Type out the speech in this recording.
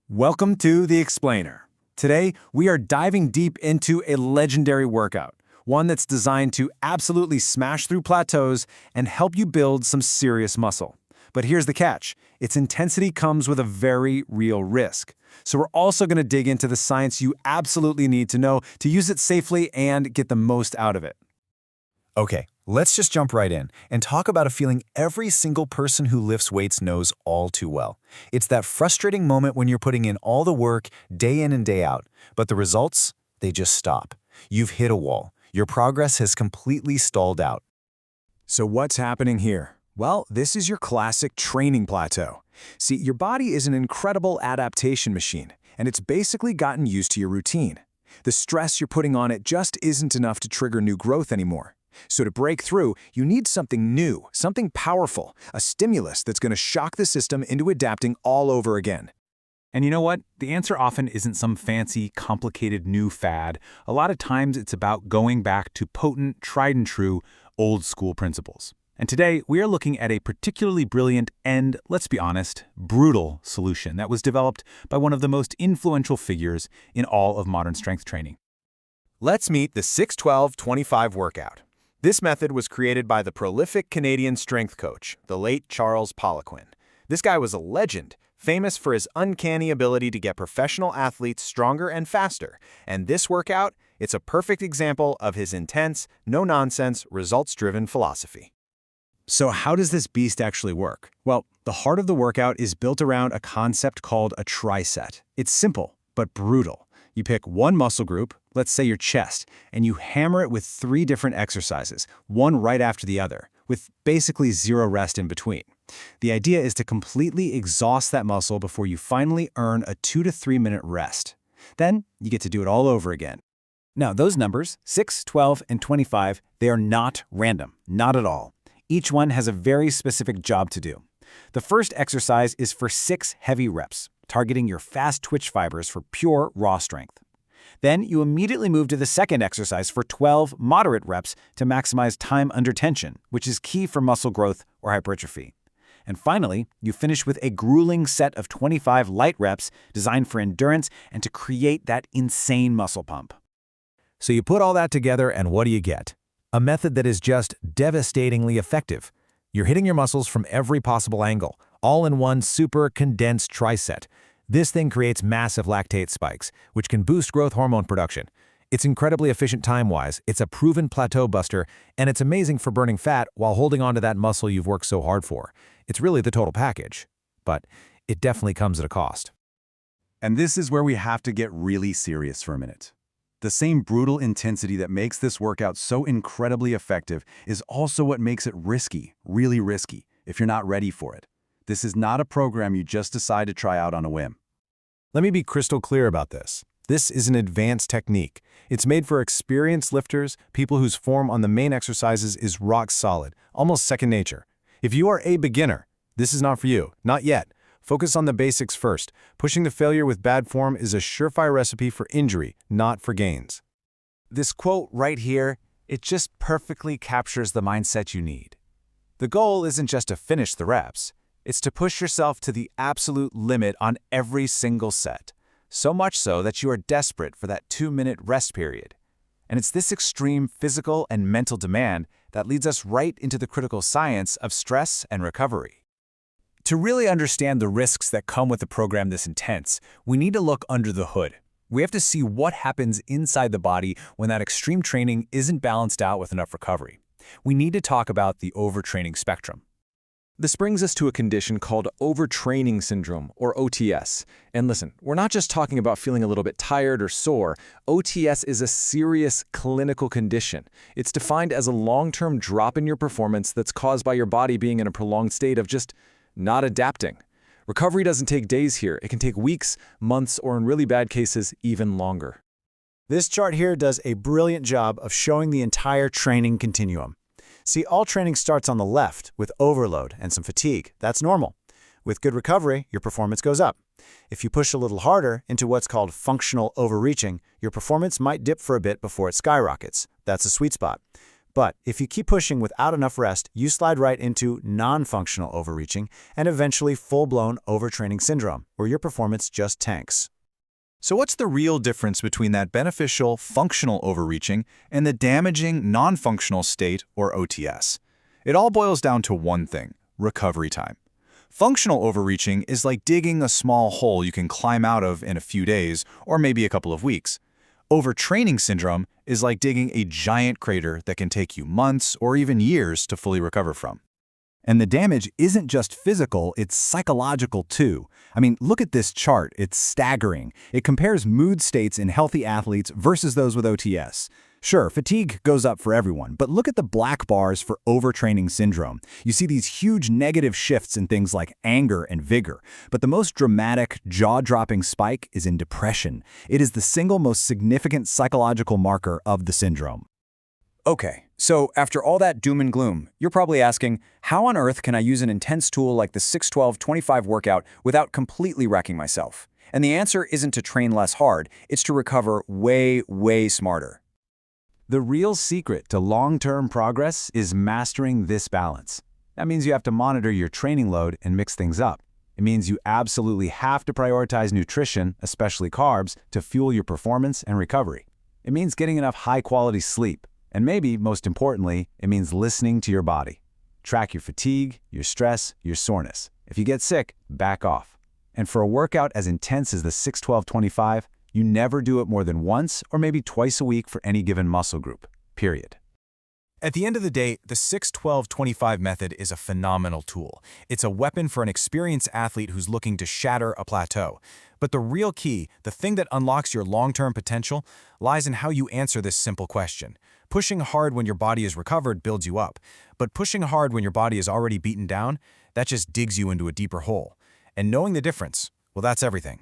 Welcome to The Explainer. Today, we are diving deep into a legendary workout, one that's designed to absolutely smash through plateaus and help you build some serious muscle. But here's the catch. Its intensity comes with a very real risk. So we're also going to dig into the science you absolutely need to know to use it safely and get the most out of it. Okay, let's just jump right in and talk about a feeling every single person who lifts weights knows all too well. It's that frustrating moment when you're putting in all the work day in and day out, but the results, they just stop. You've hit a wall. Your progress has completely stalled out. So what's happening here? Well, this is your classic training plateau. See, your body is an incredible adaptation machine, and it's basically gotten used to your routine. The stress you're putting on it just isn't enough to trigger new growth anymore. So to break through, you need something new, something powerful, a stimulus that's going to shock the system into adapting all over again. And you know what? The answer often isn't some fancy, complicated new fad. A lot of times it's about going back to potent, tried and true, old school principles. And today, we are looking at a particularly brilliant and, let's be honest, brutal solution that was developed by one of the most influential figures in all of modern strength training. Let's meet the 6-12-25 workout. This method was created by the prolific Canadian strength coach, the late Charles Poliquin. This guy was a legend, famous for his uncanny ability to get professional athletes stronger and faster, and this workout, it's a perfect example of his intense, no-nonsense, results-driven philosophy. So how does this beast actually work? Well, the heart of the workout is built around a concept called a triset. It's simple, but brutal. You pick one muscle group, let's say your chest, and you hammer it with 3 different exercises, one right after the other, with basically zero rest in between. The idea is to completely exhaust that muscle before you finally earn a 2 to 3 minute rest. Then you get to do it all over again. Now, those numbers, 6, 12, and 25, they are not random, not at all. Each one has a very specific job to do. The first exercise is for 6 heavy reps, targeting your fast twitch fibers for pure raw strength. Then you immediately move to the second exercise for 12 moderate reps to maximize time under tension, which is key for muscle growth or hypertrophy. And finally, you finish with a grueling set of 25 light reps designed for endurance and to create that insane muscle pump. So you put all that together and what do you get? A method that is just devastatingly effective. You're hitting your muscles from every possible angle, all in one super condensed triset. This thing creates massive lactate spikes, which can boost growth hormone production. It's incredibly efficient time-wise, it's a proven plateau buster, and it's amazing for burning fat while holding on to that muscle you've worked so hard for. It's really the total package. But it definitely comes at a cost. And this is where we have to get really serious for a minute. The same brutal intensity that makes this workout so incredibly effective is also what makes it risky, really risky, if you're not ready for it. This is not a program you just decide to try out on a whim. Let me be crystal clear about this. This is an advanced technique. It's made for experienced lifters, people whose form on the main exercises is rock solid, almost second nature. If you are a beginner, this is not for you, not yet. Focus on the basics first. Pushing the failure with bad form is a surefire recipe for injury, not for gains. This quote right here, it just perfectly captures the mindset you need. The goal isn't just to finish the reps. It's to push yourself to the absolute limit on every single set, so much so that you are desperate for that 2-minute rest period. And it's this extreme physical and mental demand that leads us right into the critical science of stress and recovery. To really understand the risks that come with a program this intense, we need to look under the hood. We have to see what happens inside the body when that extreme training isn't balanced out with enough recovery. We need to talk about the overtraining spectrum. This brings us to a condition called overtraining syndrome, or OTS. And listen, we're not just talking about feeling a little bit tired or sore. OTS is a serious clinical condition. It's defined as a long-term drop in your performance that's caused by your body being in a prolonged state of just not adapting. Recovery doesn't take days here. It can take weeks, months, or in really bad cases, even longer. This chart here does a brilliant job of showing the entire training continuum. See, all training starts on the left with overload and some fatigue. That's normal. With good recovery, your performance goes up. If you push a little harder into what's called functional overreaching, your performance might dip for a bit before it skyrockets. That's a sweet spot. But if you keep pushing without enough rest, you slide right into non-functional overreaching and eventually full-blown overtraining syndrome, where your performance just tanks. So what's the real difference between that beneficial, functional overreaching and the damaging, non-functional state, or OTS? It all boils down to one thing: recovery time. Functional overreaching is like digging a small hole you can climb out of in a few days or maybe a couple of weeks. Overtraining syndrome is like digging a giant crater that can take you months or even years to fully recover from. And the damage isn't just physical, it's psychological too. I mean, look at this chart. It's staggering. It compares mood states in healthy athletes versus those with OTS. Sure, fatigue goes up for everyone, but look at the black bars for overtraining syndrome. You see these huge negative shifts in things like anger and vigor. But the most dramatic, jaw-dropping spike is in depression. It is the single most significant psychological marker of the syndrome. Okay, so after all that doom and gloom, you're probably asking, how on earth can I use an intense tool like the 6-12-25 workout without completely wrecking myself? And the answer isn't to train less hard, it's to recover way, way smarter. The real secret to long-term progress is mastering this balance. That means you have to monitor your training load and mix things up. It means you absolutely have to prioritize nutrition, especially carbs, to fuel your performance and recovery. It means getting enough high-quality sleep. And maybe, most importantly, it means listening to your body. Track your fatigue, your stress, your soreness. If you get sick, back off. And for a workout as intense as the 6-12-25, you never do it more than once or maybe twice a week for any given muscle group, period. At the end of the day, the 6-12-25 method is a phenomenal tool. It's a weapon for an experienced athlete who's looking to shatter a plateau. But the real key, the thing that unlocks your long-term potential, lies in how you answer this simple question. Pushing hard when your body is recovered builds you up, but pushing hard when your body is already beaten down, that just digs you into a deeper hole. And knowing the difference, well, that's everything.